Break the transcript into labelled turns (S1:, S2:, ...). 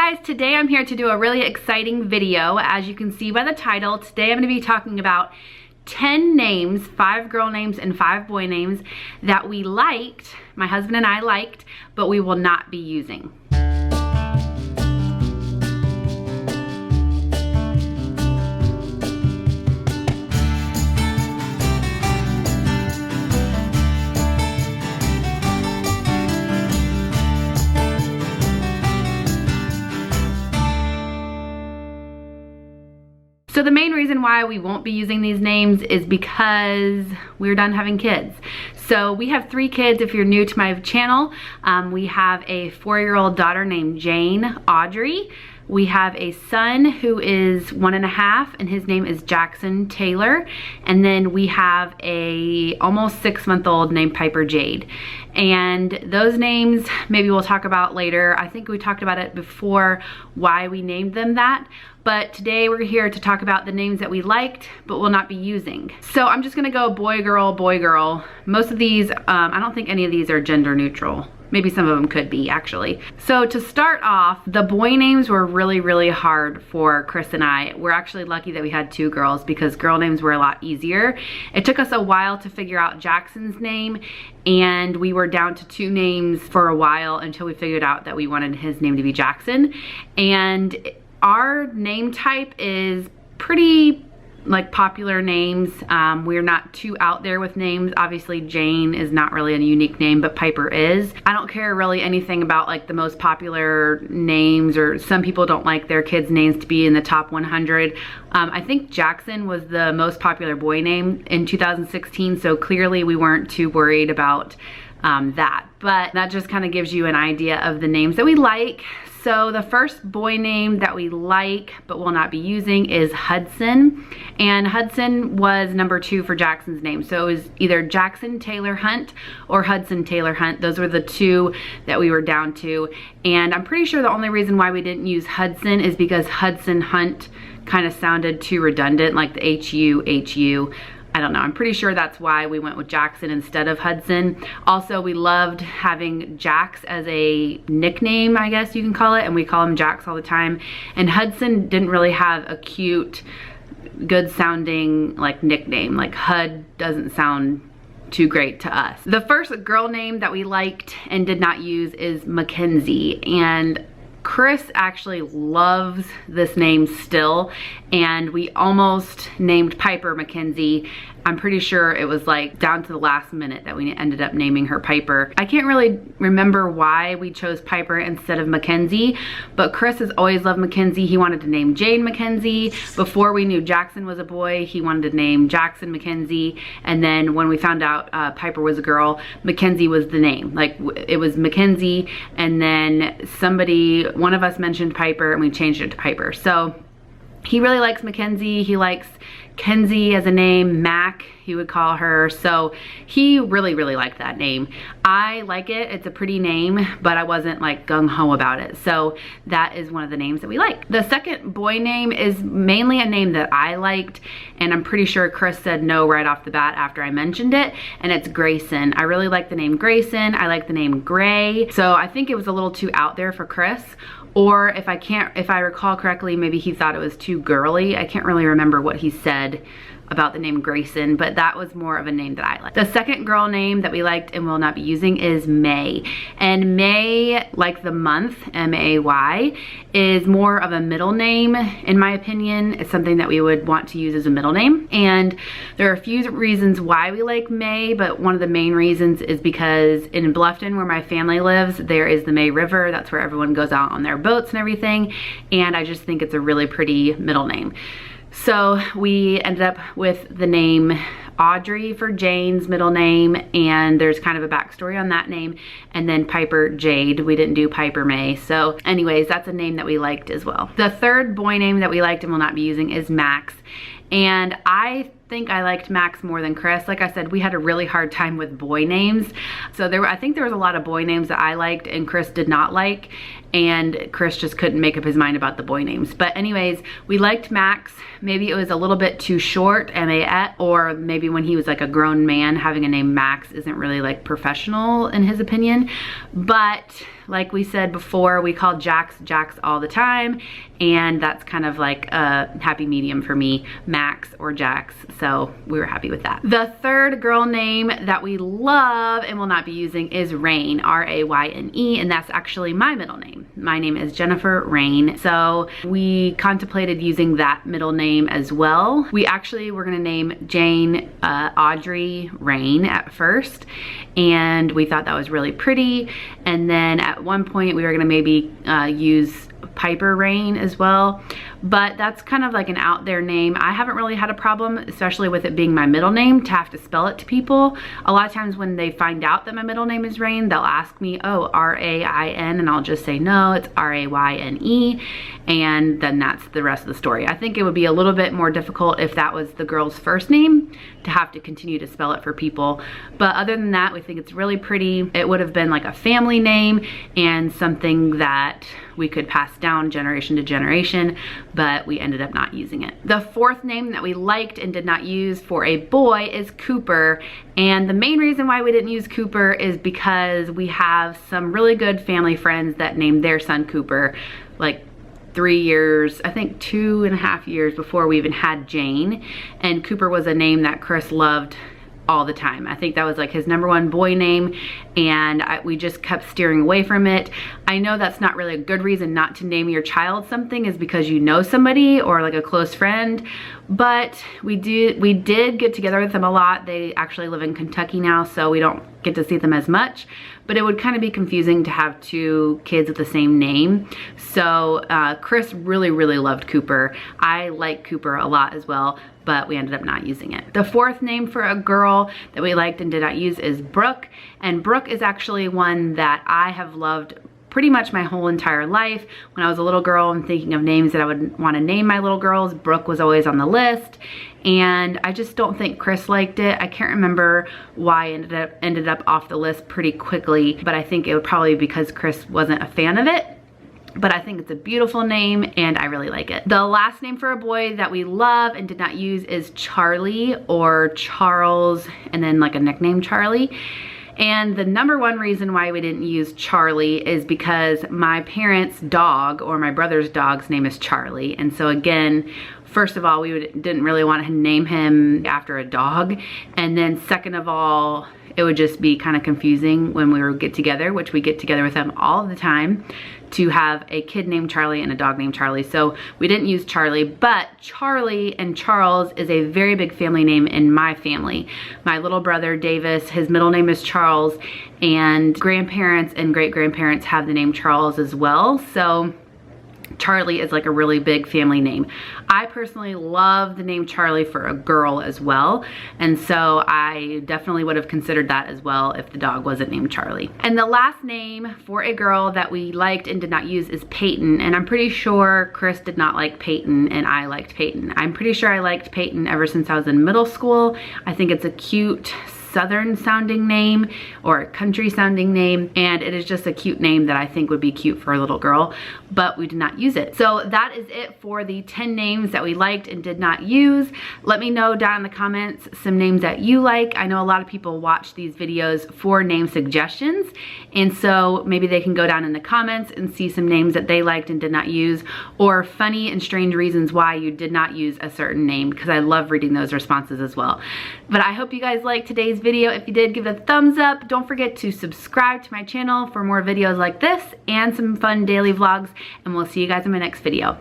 S1: guys, today I'm here to do a really exciting video. As you can see by the title, today I'm going to be talking about 10 names, 5 girl names and 5 boy names that we liked, my husband and I liked, but we will not be using. So the main reason why we won't be using these names is because we're done having kids. So we have 3 kids if you're new to my channel. We have a 4-year-old daughter named Jane Audrey. We have a son who is 1.5 and his name is Jackson Taylor. And then we have a almost 6-month-old named Piper Jade. And those names maybe we'll talk about later. I think we talked about it before why we named them that. But today we're here to talk about the names that we liked but will not be using. So I'm just gonna go boy, girl, boy, girl. Most of these, I don't think any of these are gender neutral. Maybe some of them could be actually. So to start off, the boy names were really hard for Chris and I. We're actually lucky that we had 2 girls because girl names were a lot easier. It took us a while to figure out Jackson's name, and we were down to 2 names for a while until we figured out that we wanted his name to be Jackson. And our name type is pretty like popular names. We're not too out there with names. Obviously Jane is not really a unique name, but Piper is. I don't care really anything about like the most popular names, or some people don't like their kids' names to be in the top 100. I think Jackson was the most popular boy name in 2016, so clearly we weren't too worried about that. But that just kind of gives you an idea of the names that we like. So the first boy name that we like but will not be using is Hudson. And Hudson was number 2 for Jackson's name. So it was either Jackson Taylor Hunt or Hudson Taylor Hunt. Those were the 2 that we were down to. And I'm pretty sure the only reason why we didn't use Hudson is because Hudson Hunt kind of sounded too redundant, like the H-U. I don't know, I'm pretty sure that's why we went with Jackson instead of Hudson. Also, we loved having Jax as a nickname, I guess you can call it, and we call him Jax all the time. And Hudson didn't really have a cute, good sounding like nickname. Like Hud doesn't sound too great to us. The first girl name that we liked and did not use is Mackenzie, and Chris actually loves this name still, and we almost named Piper Mackenzie. I'm pretty sure it was like down to the last minute that we ended up naming her Piper. I can't really remember why we chose Piper instead of Mackenzie, but Chris has always loved Mackenzie. He wanted to name Jane Mackenzie. Before we knew Jackson was a boy, he wanted to name Jackson Mackenzie, and then when we found out Piper was a girl, Mackenzie was the name. Like it was Mackenzie, and then one of us mentioned Piper and we changed it to Piper. So he really likes Mackenzie. He likes Kenzie as a name, Mac, he would call her. So he really liked that name. I like it, it's a pretty name, but I wasn't like gung-ho about it. So that is one of the names that we like. The second boy name is mainly a name that I liked, and I'm pretty sure Chris said no right off the bat after I mentioned it, and it's Greyson. I really like the name Greyson. I like the name Gray. So I think it was a little too out there for Chris. Or if I recall correctly, maybe he thought it was too girly. I can't really remember what he said about the name Greyson, but that was more of a name that I liked. The second girl name that we liked and will not be using is May. And May, like the month, M-A-Y, is more of a middle name, in my opinion. It's something that we would want to use as a middle name. And there are a few reasons why we like May, but one of the main reasons is because in Bluffton, where my family lives, there is the May River. That's where everyone goes out on their boats and everything. And I just think it's a really pretty middle name. So we ended up with the name Audrey for Jane's middle name, and there's kind of a backstory on that name, and then Piper Jade. We didn't do Piper May. So anyways, that's a name that we liked as well. The third boy name that we liked and will not be using is Max. And I think I liked Max more than Chris. Like I said, we had a really hard time with boy names. So I think there was a lot of boy names that I liked and Chris did not like. And Chris just couldn't make up his mind about the boy names. But anyways, we liked Max. Maybe it was a little bit too short, M-A-X, or maybe when he was like a grown man, having a name Max isn't really like professional in his opinion. But like we said before, we call Jax all the time, and that's kind of like a happy medium for me, Max or Jax, so we were happy with that. The third girl name that we love and will not be using is Rain, R-A-Y-N-E, and that's actually my middle name. My name is Jennifer Rain, so we contemplated using that middle name as well. We actually were gonna name Jane Audrey Rain at first, and we thought that was really pretty, and then at one point we were gonna maybe use Piper Rain as well, but that's kind of like an out there name. I haven't really had a problem, especially with it being my middle name, to have to spell it to people. A lot of times when they find out that my middle name is Rain, they'll ask me, oh, R-A-I-N, and I'll just say no, it's R-A-Y-N-E, and then that's the rest of the story. I think it would be a little bit more difficult if that was the girl's first name, to have to continue to spell it for people. But other than that, we think it's really pretty. It would have been like a family name and something that we could pass down generation to generation, but we ended up not using it. The fourth name that we liked and did not use for a boy is Cooper, and the main reason why we didn't use Cooper is because we have some really good family friends that named their son Cooper, like 3 years, I think 2.5 years before we even had Jane, and Cooper was a name that Chris loved all the time. I think that was like his #1 boy name, and we just kept steering away from it. I know that's not really a good reason not to name your child something, is because you know somebody or like a close friend, but we did get together with them a lot. They actually live in Kentucky now, so we don't get to see them as much, but it would kind of be confusing to have 2 kids with the same name. So Chris really loved Cooper. I like Cooper a lot as well, but we ended up not using it. The fourth name for a girl that we liked and did not use is Brooke, and Brooke is actually one that I have loved pretty much my whole entire life. When I was a little girl and thinking of names that I would want to name my little girls, Brooke was always on the list, and I just don't think Chris liked it. I can't remember why it ended up off the list pretty quickly, but I think it would probably be because Chris wasn't a fan of it. But I think it's a beautiful name and I really like it. The last name for a boy that we love and did not use is Charlie, or Charles, and then like a nickname Charlie. And the #1 reason why we didn't use Charlie is because my parents' dog, or my brother's dog's name is Charlie. And so again, first of all, we didn't really want to name him after a dog. And then second of all, it would just be kind of confusing when we would get together, which we get together with them all the time, to have a kid named Charlie and a dog named Charlie. So we didn't use Charlie, but Charlie and Charles is a very big family name in my family. My little brother Davis, his middle name is Charles, and grandparents and great-grandparents have the name Charles as well. So Charlie is like a really big family name. I personally love the name Charlie for a girl as well, and so I definitely would have considered that as well if the dog wasn't named Charlie. And the last name for a girl that we liked and did not use is Payton, and I'm pretty sure Chris did not like Payton and I liked Payton. I'm pretty sure I liked Payton ever since I was in middle school. I think it's a cute southern sounding name or a country sounding name, and it is just a cute name that I think would be cute for a little girl, but we did not use it. So that is it for the 10 names that we liked and did not use. Let me know down in the comments some names that you like. I know a lot of people watch these videos for name suggestions, and so maybe they can go down in the comments and see some names that they liked and did not use, or funny and strange reasons why you did not use a certain name, because I love reading those responses as well. But I hope you guys liked today's video. If you did, give it a thumbs up. Don't forget to subscribe to my channel for more videos like this and some fun daily vlogs, and we'll see you guys in my next video.